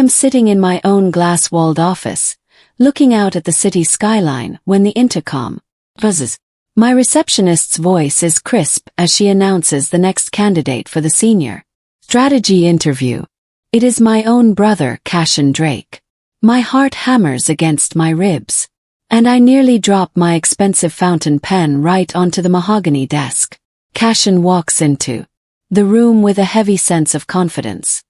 am sitting in my own glass-walled office, looking out at the city skyline when the intercom buzzes. My receptionist's voice is crisp as she announces the next candidate for the senior strategy interview. It is my own brother, Cassian Drake. My heart hammers against my ribs, and I nearly drop my expensive fountain pen right onto the mahogany desk. Cassian walks into the room with a heavy sense of confidence.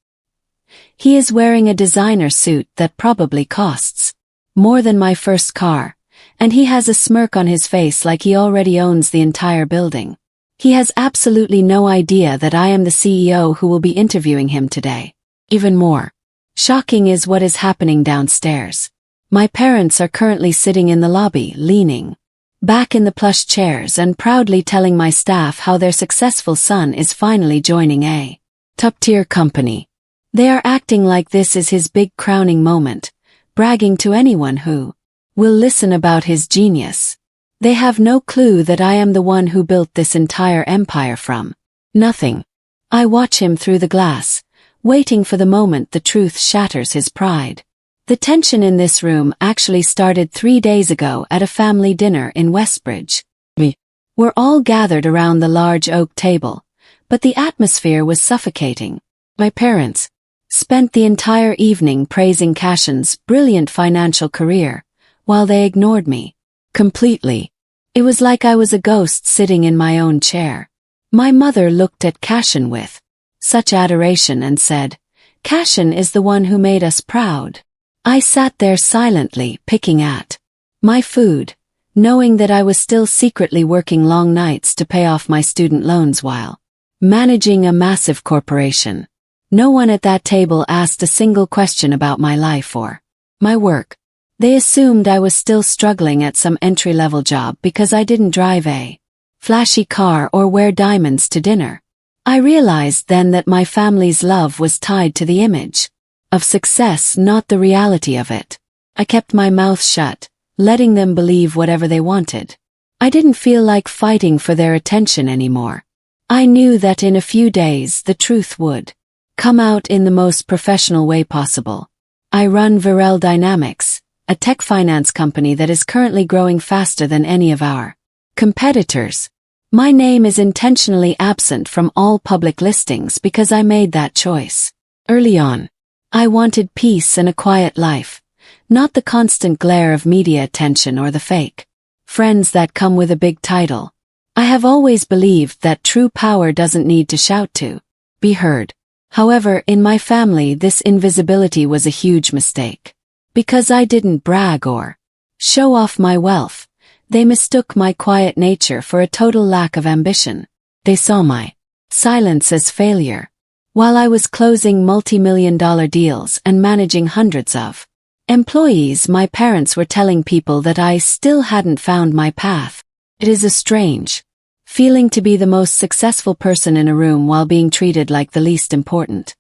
He is wearing a designer suit that probably costs more than my first car, and he has a smirk on his face like he already owns the entire building. He has absolutely no idea that I am the CEO who will be interviewing him today. Even more shocking is what is happening downstairs. My parents are currently sitting in the lobby, leaning back in the plush chairs and proudly telling my staff how their successful son is finally joining a top-tier company. They are acting like this is his big crowning moment, bragging to anyone who will listen about his genius. They have no clue that I am the one who built this entire empire from nothing. I watch him through the glass, waiting for the moment the truth shatters his pride. The tension in this room actually started 3 days ago at a family dinner in Westbridge. We were all gathered around the large oak table, but the atmosphere was suffocating. My parents spent the entire evening praising Cassian's brilliant financial career, while they ignored me completely. It was like I was a ghost sitting in my own chair. My mother looked at Cassian with such adoration and said, "Cassian is the one who made us proud." I sat there silently, picking at my food, knowing that I was still secretly working long nights to pay off my student loans while managing a massive corporation. No one at that table asked a single question about my life or my work. They assumed I was still struggling at some entry-level job because I didn't drive a flashy car or wear diamonds to dinner. I realized then that my family's love was tied to the image of success, not the reality of it. I kept my mouth shut, letting them believe whatever they wanted. I didn't feel like fighting for their attention anymore. I knew that in a few days the truth would come out in the most professional way possible. I run Viral Dynamics, a tech finance company that is currently growing faster than any of our competitors. My name is intentionally absent from all public listings because I made that choice early on. I wanted peace and a quiet life, not the constant glare of media attention or the fake friends that come with a big title. I have always believed that true power doesn't need to shout to be heard. However, in my family this invisibility was a huge mistake. Because I didn't brag or show off my wealth, they mistook my quiet nature for a total lack of ambition. They saw my silence as failure. While I was closing multi-million-dollar deals and managing hundreds of employees, my parents were telling people that I still hadn't found my path. It is a strange feeling to be the most successful person in a room while being treated like the least important.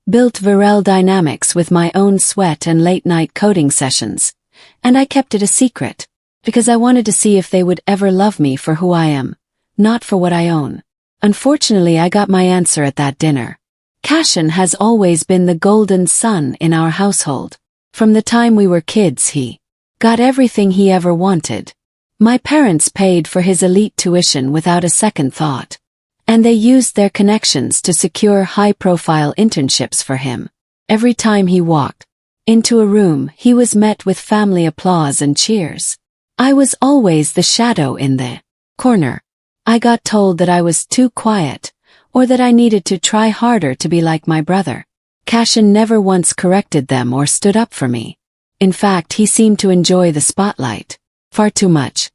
Built Viral Dynamics with my own sweat and late-night coding sessions, and I kept it a secret, because I wanted to see if they would ever love me for who I am, not for what I own. Unfortunately, I got my answer at that dinner. Cassian has always been the golden son in our household. From the time we were kids, he got everything he ever wanted. My parents paid for his elite tuition without a second thought, and they used their connections to secure high-profile internships for him. Every time he walked into a room, he was met with family applause and cheers. I was always the shadow in the corner. I got told that I was too quiet, or that I needed to try harder to be like my brother. Cassian never once corrected them or stood up for me. In fact, he seemed to enjoy the spotlight far too much.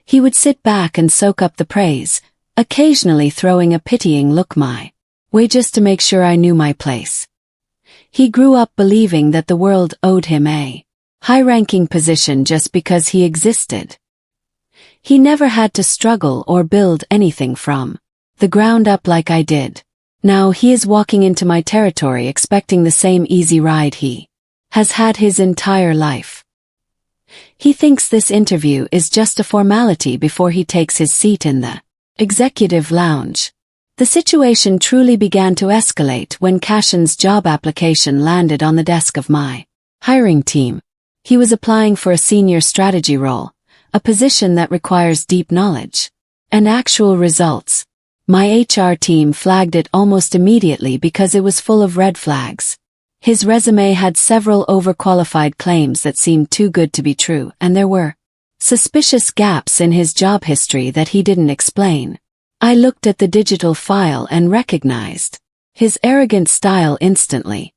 He would sit back and soak up the praise, occasionally throwing a pitying look my way just to make sure I knew my place. He grew up believing that the world owed him a high-ranking position just because he existed. He never had to struggle or build anything from the ground up like I did. Now he is walking into my territory expecting the same easy ride he has had his entire life. He thinks this interview is just a formality before he takes his seat in the executive lounge. The situation truly began to escalate when Cassian's job application landed on the desk of my hiring team. He was applying for a senior strategy role, a position that requires deep knowledge and actual results. My HR team flagged it almost immediately because it was full of red flags. His resume had several overqualified claims that seemed too good to be true, and there were suspicious gaps in his job history that he didn't explain. I looked at the digital file and recognized his arrogant style instantly.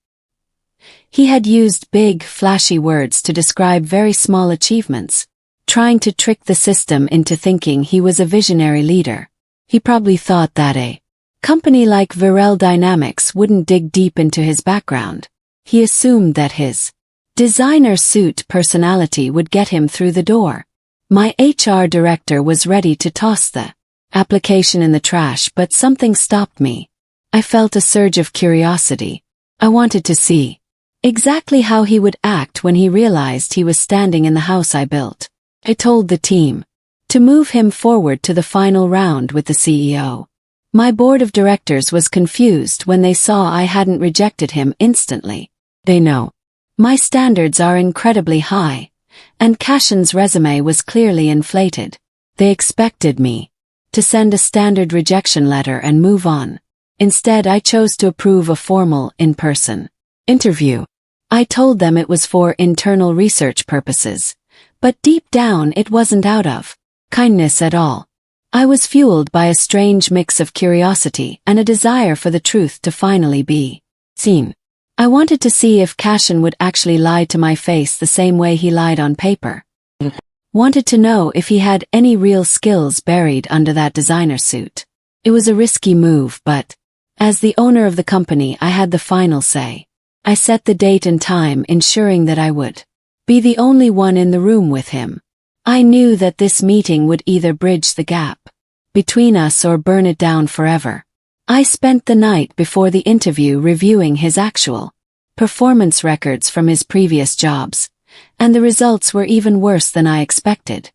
He had used big, flashy words to describe very small achievements, trying to trick the system into thinking he was a visionary leader. He probably thought that a company like Viral Dynamics wouldn't dig deep into his background. He assumed that his designer suit personality would get him through the door. My HR director was ready to toss the application in the trash, but something stopped me. I felt a surge of curiosity. I wanted to see exactly how he would act when he realized he was standing in the house I built. I told the team to move him forward to the final round with the CEO. My board of directors was confused when they saw I hadn't rejected him instantly. They know my standards are incredibly high, and Cassian's resume was clearly inflated. They expected me to send a standard rejection letter and move on. Instead, I chose to approve a formal, in-person interview. I told them it was for internal research purposes, but deep down it wasn't out of kindness at all. I was fueled by a strange mix of curiosity and a desire for the truth to finally be seen. I wanted to see if Cassian would actually lie to my face the same way he lied on paper. Wanted to know if he had any real skills buried under that designer suit. It was a risky move, but as the owner of the company, I had the final say. I set the date and time, ensuring that I would be the only one in the room with him. I knew that this meeting would either bridge the gap between us or burn it down forever. I spent the night before the interview reviewing his actual performance records from his previous jobs, and the results were even worse than I expected.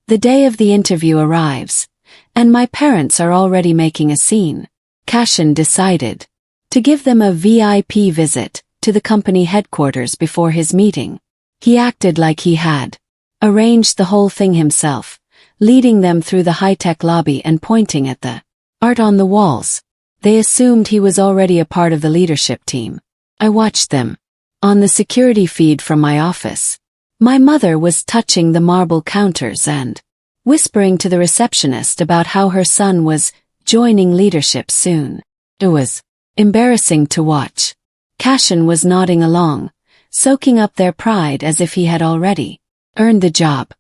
The day of the interview arrives, and my parents are already making a scene. Cassian decided to give them a VIP visit to the company headquarters before his meeting. He acted like he had arranged the whole thing himself, leading them through the high-tech lobby and pointing at the art on the walls. They assumed he was already a part of the leadership team. I watched them on the security feed from my office. My mother was touching the marble counters and whispering to the receptionist about how her son was joining leadership soon. It was embarrassing to watch. Cassian was nodding along, soaking up their pride as if he had already earned the job.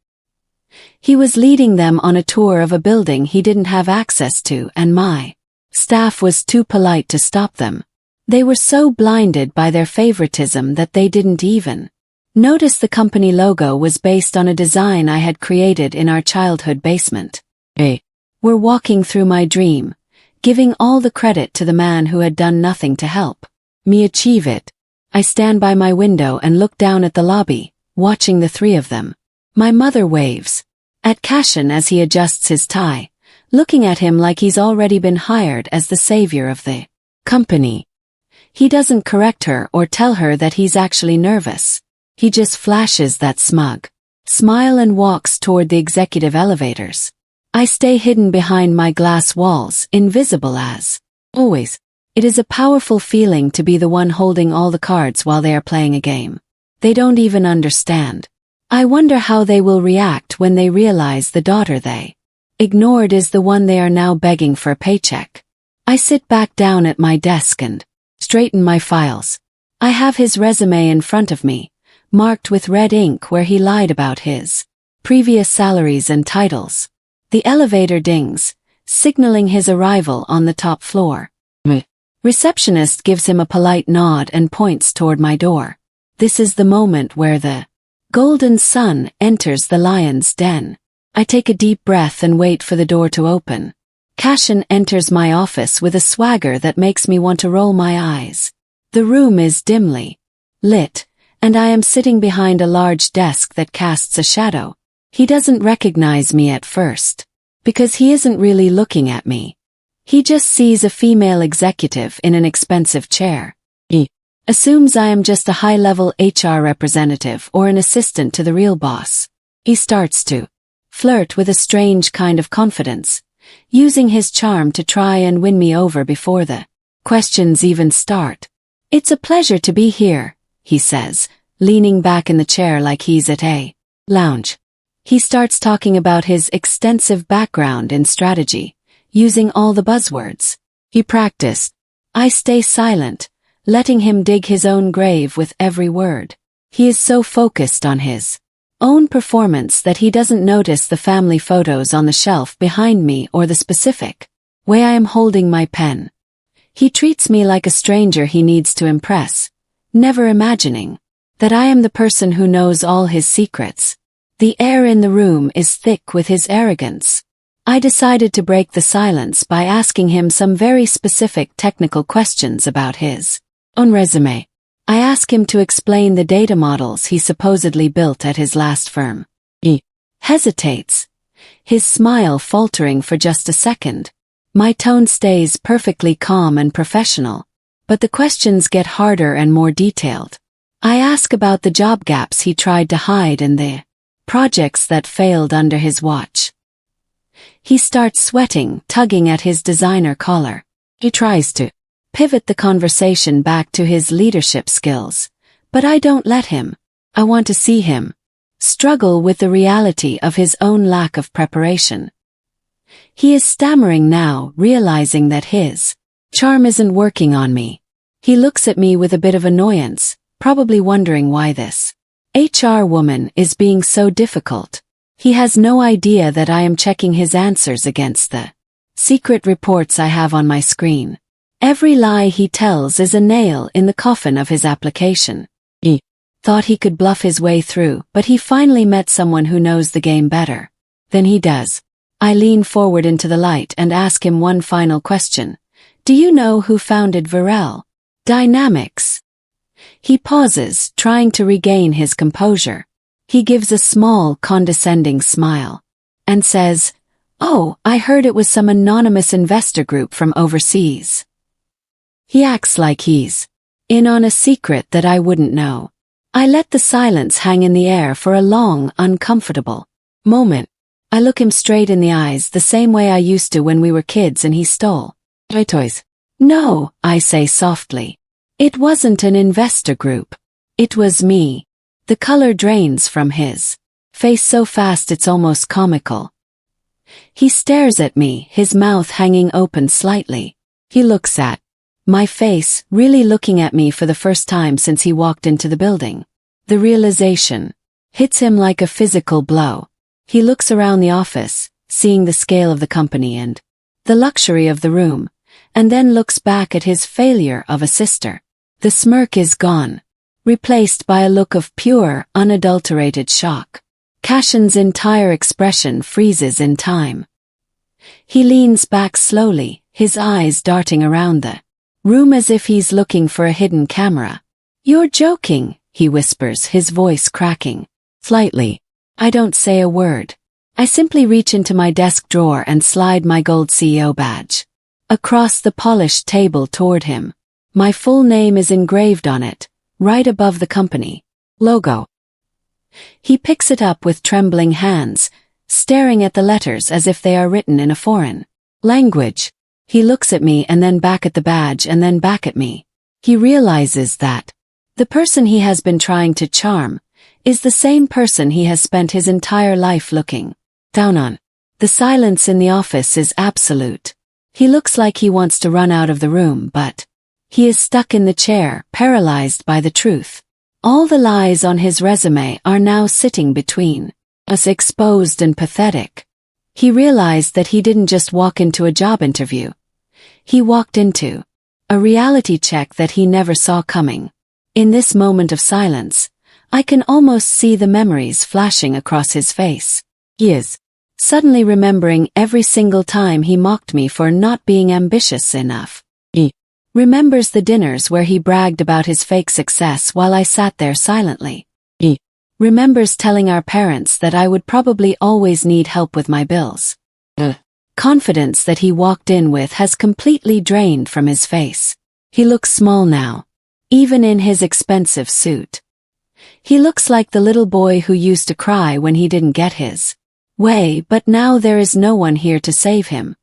He was leading them on a tour of a building he didn't have access to, and my staff was too polite to stop them. They were so blinded by their favoritism that they didn't even notice the company logo was based on a design I had created in our childhood basement. They were walking through my dream, giving all the credit to the man who had done nothing to help me achieve it. I stand by my window and look down at the lobby, watching the three of them. My mother waves at Cassian as he adjusts his tie, looking at him like he's already been hired as the savior of the company. He doesn't correct her or tell her that he's actually nervous. He just flashes that smug smile and walks toward the executive elevators. I stay hidden behind my glass walls, invisible as always. It is a powerful feeling to be the one holding all the cards while they are playing a game they don't even understand. I wonder how they will react when they realize the daughter they ignored is the one they are now begging for a paycheck. I sit back down at my desk and straighten my files. I have his resume in front of me, marked with red ink where he lied about his previous salaries and titles. The elevator dings, signaling his arrival on the top floor. Receptionist gives him a polite nod and points toward my door. This is the moment where the golden sun enters the lion's den. I take a deep breath and wait for the door to open. Cassian enters my office with a swagger that makes me want to roll my eyes. The room is dimly lit, and I am sitting behind a large desk that casts a shadow. He doesn't recognize me at first, because he isn't really looking at me. He just sees a female executive in an expensive chair. He assumes I am just a high-level HR representative or an assistant to the real boss. He starts to flirt with a strange kind of confidence, using his charm to try and win me over before the questions even start. "It's a pleasure to be here," he says, leaning back in the chair like he's at a lounge. He starts talking about his extensive background in strategy, using all the buzzwords he practiced. I stay silent, letting him dig his own grave with every word. He is so focused on his own performance that he doesn't notice the family photos on the shelf behind me or the specific way I am holding my pen. He treats me like a stranger he needs to impress, never imagining that I am the person who knows all his secrets. The air in the room is thick with his arrogance. I decided to break the silence by asking him some very specific technical questions about his own resume. I ask him to explain the data models he supposedly built at his last firm. He hesitates, his smile faltering for just a second. My tone stays perfectly calm and professional, but the questions get harder and more detailed. I ask about the job gaps he tried to hide and the projects that failed under his watch. He starts sweating, tugging at his designer collar. He tries to pivot the conversation back to his leadership skills, but I don't let him. I want to see him struggle with the reality of his own lack of preparation. He is stammering now, realizing that his charm isn't working on me. He looks at me with a bit of annoyance, probably wondering why this HR woman is being so difficult. He has no idea that I am checking his answers against the secret reports I have on my screen. Every lie he tells is a nail in the coffin of his application. He thought he could bluff his way through, but he finally met someone who knows the game better than he does. I lean forward into the light and ask him one final question. Do you know who founded Viral Dynamics? He pauses, trying to regain his composure. He gives a small, condescending smile and says, "Oh, I heard it was some anonymous investor group from overseas." He acts like he's in on a secret that I wouldn't know. I let the silence hang in the air for a long, uncomfortable moment. I look him straight in the eyes the same way I used to when we were kids and he stole my toys. "No," I say softly. "It wasn't an investor group. It was me." The color drains from his face so fast it's almost comical. He stares at me, his mouth hanging open slightly. He looks at my face, really looking at me for the first time since he walked into the building. The realization hits him like a physical blow. He looks around the office, seeing the scale of the company and the luxury of the room, and then looks back at his failure of a sister. The smirk is gone, replaced by a look of pure, unadulterated shock. Cassian's entire expression freezes in time. He leans back slowly, his eyes darting around the room as if he's looking for a hidden camera. "You're joking," he whispers, his voice cracking slightly. I don't say a word. I simply reach into my desk drawer and slide my gold CEO badge across the polished table toward him. My full name is engraved on it, right above the company logo. He picks it up with trembling hands, staring at the letters as if they are written in a foreign language. He looks at me and then back at the badge and then back at me. He realizes that the person he has been trying to charm is the same person he has spent his entire life looking down on. The silence in the office is absolute. He looks like he wants to run out of the room, but he is stuck in the chair, paralyzed by the truth. All the lies on his resume are now sitting between us, exposed and pathetic. He realized that he didn't just walk into a job interview. He walked into a reality check that he never saw coming. In this moment of silence, I can almost see the memories flashing across his face. He is suddenly remembering every single time he mocked me for not being ambitious enough. He remembers the dinners where he bragged about his fake success while I sat there silently. He remembers telling our parents that I would probably always need help with my bills. Confidence that he walked in with has completely drained from his face. He looks small now, even in his expensive suit. He looks like the little boy who used to cry when he didn't get his way, but now there is no one here to save him.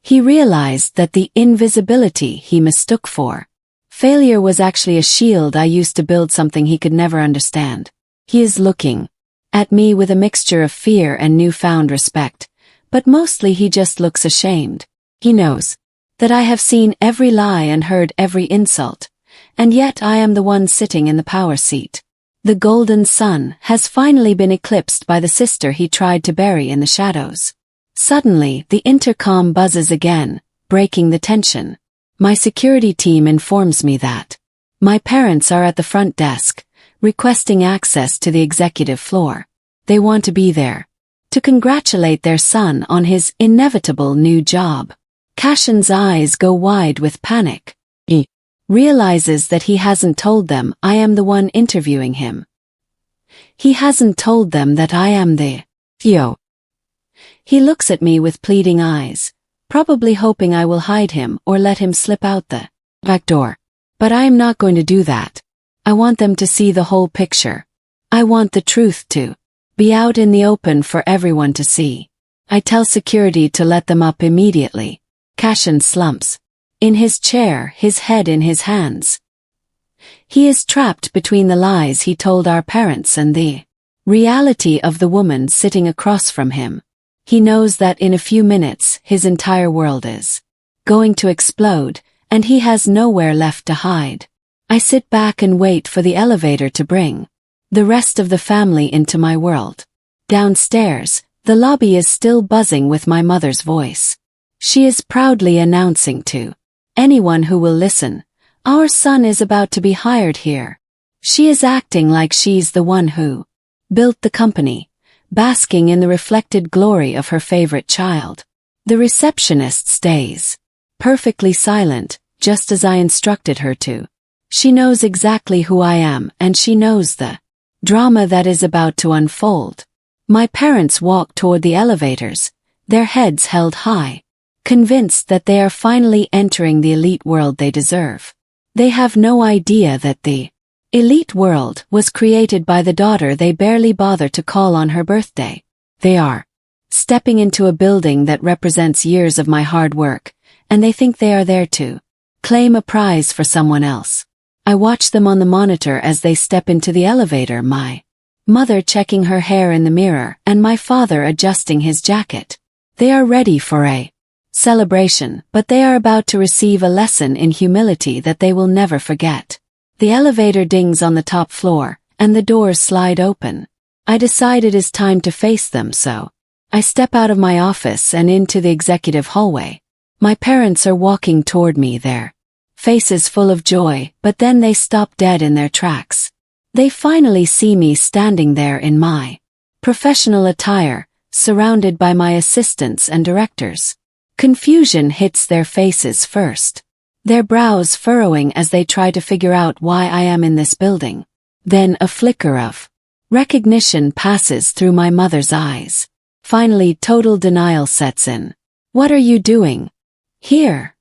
He realized that the invisibility he mistook for failure was actually a shield I used to build something he could never understand. He is looking at me with a mixture of fear and newfound respect, but mostly he just looks ashamed. He knows that I have seen every lie and heard every insult, and yet I am the one sitting in the power seat. The golden sun has finally been eclipsed by the sister he tried to bury in the shadows. Suddenly, the intercom buzzes again, breaking the tension. My security team informs me that my parents are at the front desk, requesting access to the executive floor. They want to be there to congratulate their son on his inevitable new job. Cassian's eyes go wide with panic. He realizes that he hasn't told them I am the one interviewing him. He hasn't told them that I am the Theo. He looks at me with pleading eyes, probably hoping I will hide him or let him slip out the back door. But I am not going to do that. I want them to see the whole picture. I want the truth to be out in the open for everyone to see. I tell security to let them up immediately. Cassian slumps in his chair, his head in his hands. He is trapped between the lies he told our parents and the reality of the woman sitting across from him. He knows that in a few minutes his entire world is going to explode, and he has nowhere left to hide. I sit back and wait for the elevator to bring the rest of the family into my world. Downstairs, the lobby is still buzzing with my mother's voice. She is proudly announcing to anyone who will listen, "Our son is about to be hired here." She is acting like she's the one who built the company, basking in the reflected glory of her favorite child. The receptionist stays perfectly silent, just as I instructed her to. She knows exactly who I am, and she knows the drama that is about to unfold. My parents walk toward the elevators, their heads held high, convinced that they are finally entering the elite world they deserve. They have no idea that the elite world was created by the daughter they barely bother to call on her birthday. They are stepping into a building that represents years of my hard work, and they think they are there to claim a prize for someone else. I watch them on the monitor as they step into the elevator, my mother checking her hair in the mirror and my father adjusting his jacket. They are ready for a celebration, but they are about to receive a lesson in humility that they will never forget. The elevator dings on the top floor, and the doors slide open. I decide it is time to face them, so I step out of my office and into the executive hallway. My parents are walking toward me, their faces full of joy, but then they stop dead in their tracks. They finally see me standing there in my professional attire, surrounded by my assistants and directors. Confusion hits their faces first, their brows furrowing as they try to figure out why I am in this building. Then a flicker of recognition passes through my mother's eyes. Finally, total denial sets in. "What are you doing here?"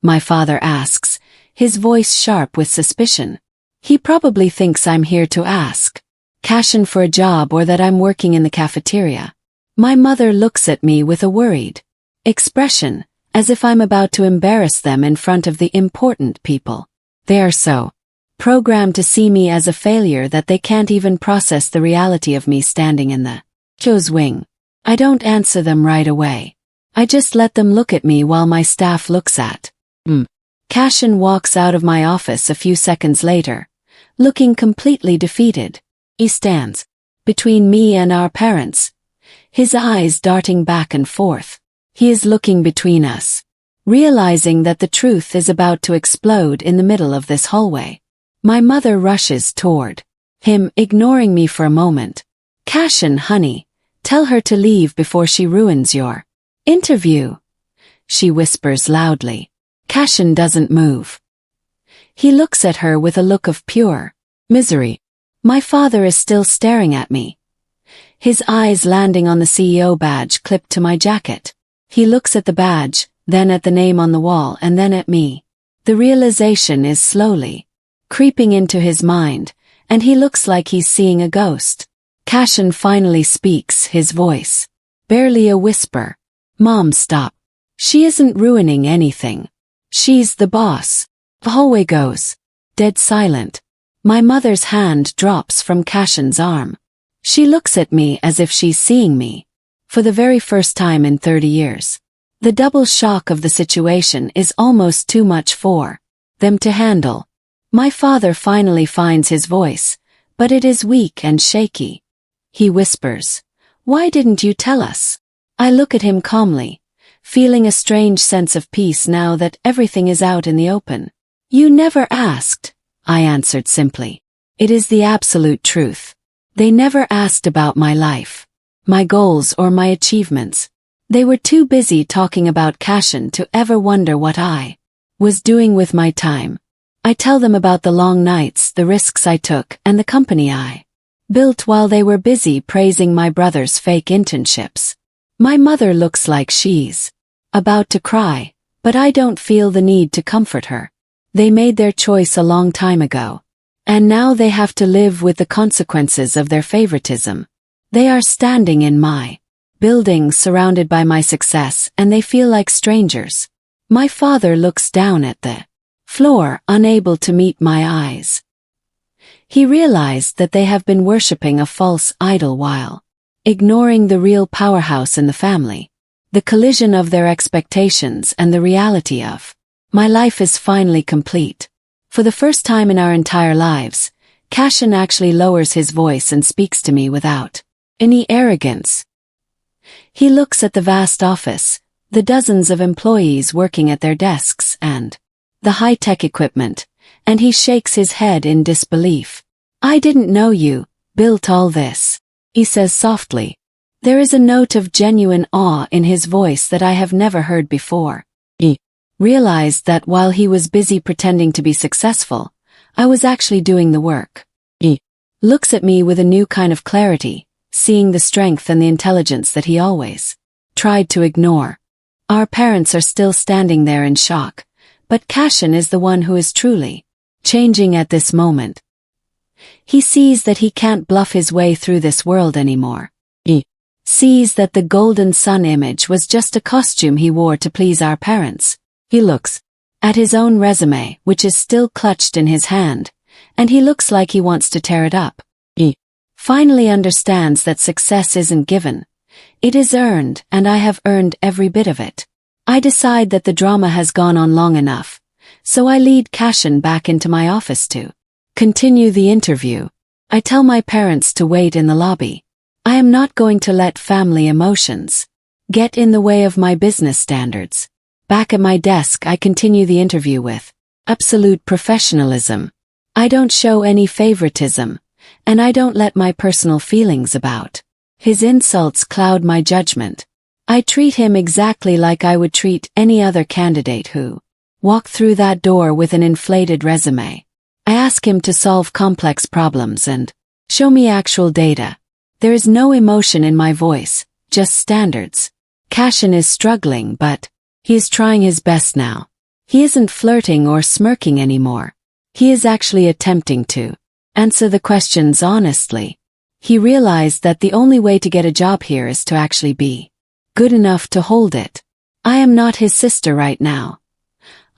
my father asks, his voice sharp with suspicion. He probably thinks I'm here to ask Cassian for a job or that I'm working in the cafeteria. My mother looks at me with a worried expression, as if I'm about to embarrass them in front of the important people. They are so programmed to see me as a failure that they can't even process the reality of me standing in the show's wing. I don't answer them right away. I just let them look at me while my staff looks at Cassian walks out of my office a few seconds later, looking completely defeated. He stands between me and our parents, his eyes darting back and forth. He is looking between us, realizing that the truth is about to explode in the middle of this hallway. My mother rushes toward him, ignoring me for a moment. "Cassian, honey, tell her to leave before she ruins your interview," she whispers loudly. Cassian doesn't move. He looks at her with a look of pure misery. My father is still staring at me, his eyes landing on the CEO badge clipped to my jacket. He looks at the badge, then at the name on the wall and then at me. The realization is slowly creeping into his mind, and he looks like he's seeing a ghost. Cassian finally speaks, his voice barely a whisper. Mom, stop. She isn't ruining anything. She's the boss. The hallway goes dead silent. My mother's hand drops from Cassian's arm. She looks at me as if she's seeing me for the very first time in 30 years. The double shock of the situation is almost too much for them to handle. My father finally finds his voice, but it is weak and shaky. He whispers, "Why didn't you tell us?" I look at him calmly, feeling a strange sense of peace now that everything is out in the open. "You never asked," I answered simply. It is the absolute truth. They never asked about my life, my goals or my achievements. They were too busy talking about Cassian to ever wonder what I was doing with my time. I tell them about the long nights, the risks I took, and the company I built while they were busy praising my brother's fake internships. My mother looks like she's about to cry, but I don't feel the need to comfort her. They made their choice a long time ago, and now they have to live with the consequences of their favoritism. They are standing in my building surrounded by my success, and they feel like strangers. My father looks down at the floor, unable to meet my eyes. He realized that they have been worshipping a false idol while ignoring the real powerhouse in the family. The collision of their expectations and the reality of my life is finally complete. For the first time in our entire lives, Cassian actually lowers his voice and speaks to me without any arrogance. He looks at the vast office, the dozens of employees working at their desks and the high-tech equipment, and he shakes his head in disbelief. "I didn't know you built all this," he says softly. There is a note of genuine awe in his voice that I have never heard before. He realized that while he was busy pretending to be successful, I was actually doing the work. He looks at me with a new kind of clarity, seeing the strength and the intelligence that he always tried to ignore. Our parents are still standing there in shock, but Cassian is the one who is truly changing at this moment. He sees that he can't bluff his way through this world anymore. He sees that the golden sun image was just a costume he wore to please our parents. He looks at his own resume, which is still clutched in his hand, and he looks like he wants to tear it up. He finally understands that success isn't given. It is earned, and I have earned every bit of it. I decide that the drama has gone on long enough, so I lead Cassian back into my office to continue the interview. I tell my parents to wait in the lobby. I am not going to let family emotions get in the way of my business standards. Back at my desk, I continue the interview with absolute professionalism. I don't show any favoritism, and I don't let my personal feelings about his insults cloud my judgment. I treat him exactly like I would treat any other candidate who walked through that door with an inflated resume. I ask him to solve complex problems and show me actual data. There is no emotion in my voice, just standards. Cassian is struggling, but he is trying his best now. He isn't flirting or smirking anymore. He is actually attempting to answer the questions honestly. He realized that the only way to get a job here is to actually be good enough to hold it. I am not his sister right now.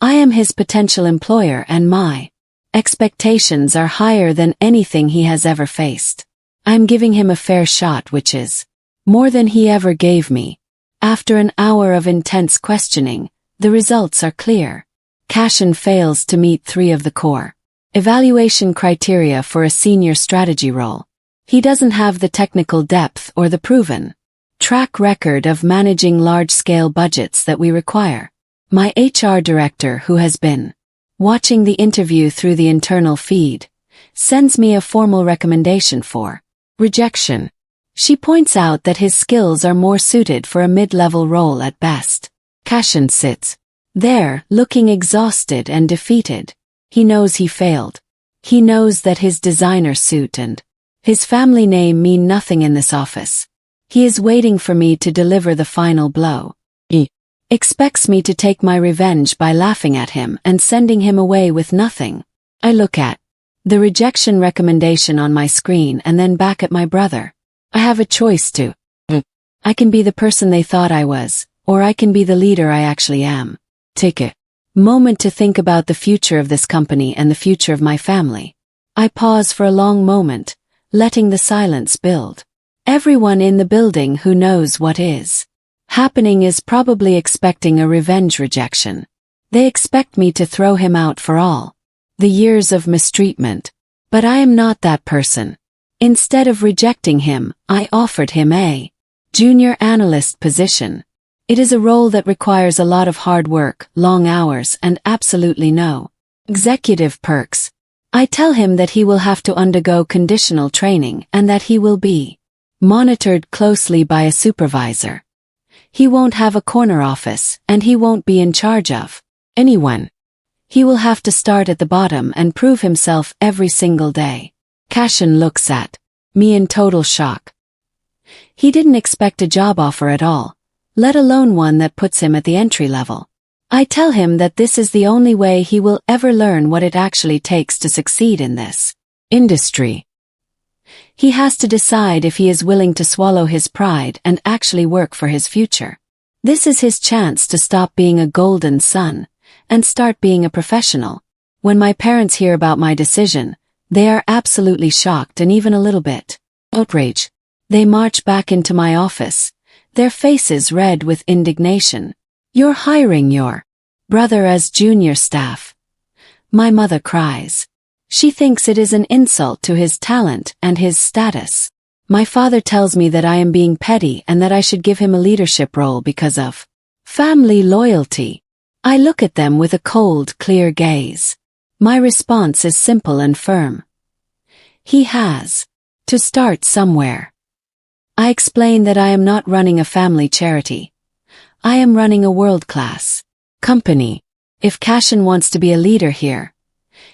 I am his potential employer, and my expectations are higher than anything he has ever faced. I am giving him a fair shot, which is more than he ever gave me. After an hour of intense questioning, the results are clear. Cassian fails to meet 3 of the core evaluation criteria for a senior strategy role. He doesn't have the technical depth or the proven track record of managing large-scale budgets that we require. My HR director, who has been watching the interview through the internal feed, sends me a formal recommendation for rejection. She points out that his skills are more suited for a mid-level role at best. Cassian sits there, looking exhausted and defeated. He knows he failed. He knows that his designer suit and his family name mean nothing in this office. He is waiting for me to deliver the final blow. He expects me to take my revenge by laughing at him and sending him away with nothing. I look at the rejection recommendation on my screen and then back at my brother. I have a choice to. I can be the person they thought I was, or I can be the leader I actually am. Take a moment to think about the future of this company and the future of my family. I pause for a long moment, letting the silence build. Everyone in the building who knows what is happening is probably expecting a revenge rejection. They expect me to throw him out for all the years of mistreatment. But I am not that person. Instead of rejecting him, I offered him a junior analyst position. It is a role that requires a lot of hard work, long hours, and absolutely no executive perks. I tell him that he will have to undergo conditional training and that he will be monitored closely by a supervisor. He won't have a corner office, and he won't be in charge of anyone. He will have to start at the bottom and prove himself every single day. Cassian looks at me in total shock. He didn't expect a job offer at all, let alone one that puts him at the entry level. I tell him that this is the only way he will ever learn what it actually takes to succeed in this industry. He has to decide if he is willing to swallow his pride and actually work for his future. This is his chance to stop being a golden son and start being a professional. When my parents hear about my decision, they are absolutely shocked and even a little bit outraged. They march back into my office, their faces red with indignation. You're hiring your brother as junior staff. My mother cries. She thinks it is an insult to his talent and his status. My father tells me that I am being petty and that I should give him a leadership role because of family loyalty. I look at them with a cold, clear gaze. My response is simple and firm. He has to start somewhere. I explain that I am not running a family charity. I am running a world-class company. If Cassian wants to be a leader here,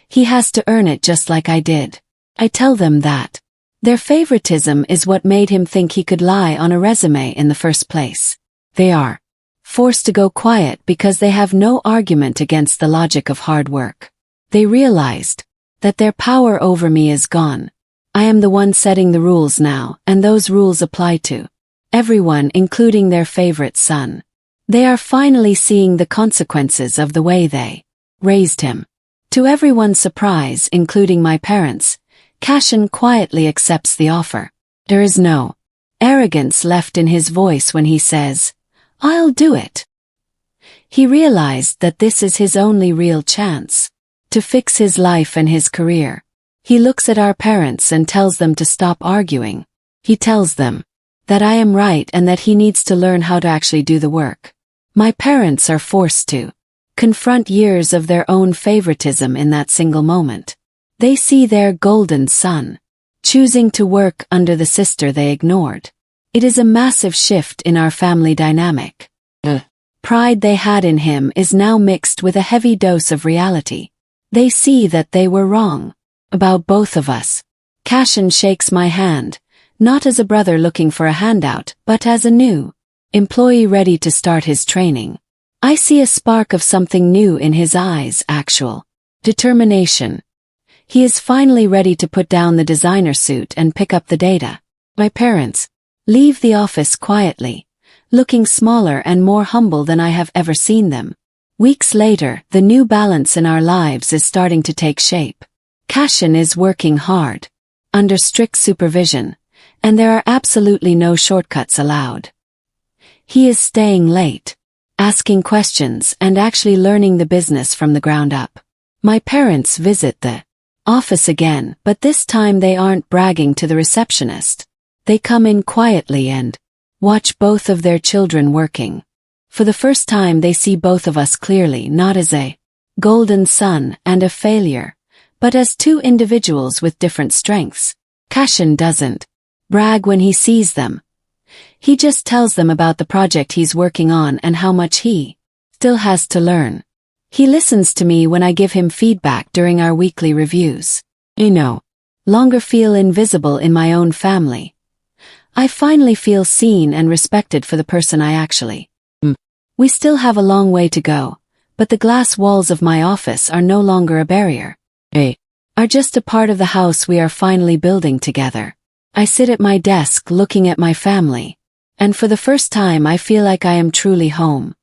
he has to earn it just like I did. I tell them that their favoritism is what made him think he could lie on a resume in the first place. They are forced to go quiet because they have no argument against the logic of hard work. They realized that their power over me is gone. I am the one setting the rules now, and those rules apply to everyone, including their favorite son. They are finally seeing the consequences of the way they raised him. To everyone's surprise, including my parents, Cassian quietly accepts the offer. There is no arrogance left in his voice when he says, "I'll do it." He realized that this is his only real chance to fix his life and his career. He looks at our parents and tells them to stop arguing. He tells them that I am right and that he needs to learn how to actually do the work. My parents are forced to confront years of their own favoritism in that single moment. They see their golden son choosing to work under the sister they ignored. It is a massive shift in our family dynamic. The pride they had in him is now mixed with a heavy dose of reality. They see that they were wrong about both of us. Cassian shakes my hand, not as a brother looking for a handout, but as a new employee ready to start his training. I see a spark of something new in his eyes, actual determination. He is finally ready to put down the designer suit and pick up the data. My parents leave the office quietly, looking smaller and more humble than I have ever seen them. Weeks later, the new balance in our lives is starting to take shape. Cassian is working hard, under strict supervision, and there are absolutely no shortcuts allowed. He is staying late, asking questions and actually learning the business from the ground up. My parents visit the office again, but this time they aren't bragging to the receptionist. They come in quietly and watch both of their children working. For the first time they see both of us clearly, not as a golden son and a failure, but as two individuals with different strengths. Cassian doesn't brag when he sees them. He just tells them about the project he's working on and how much he still has to learn. He listens to me when I give him feedback during our weekly reviews. I no longer feel invisible in my own family. I finally feel seen and respected for the person I actually am. We still have a long way to go, but the glass walls of my office are no longer a barrier. They are just a part of the house we are finally building together. I sit at my desk looking at my family, and for the first time I feel like I am truly home.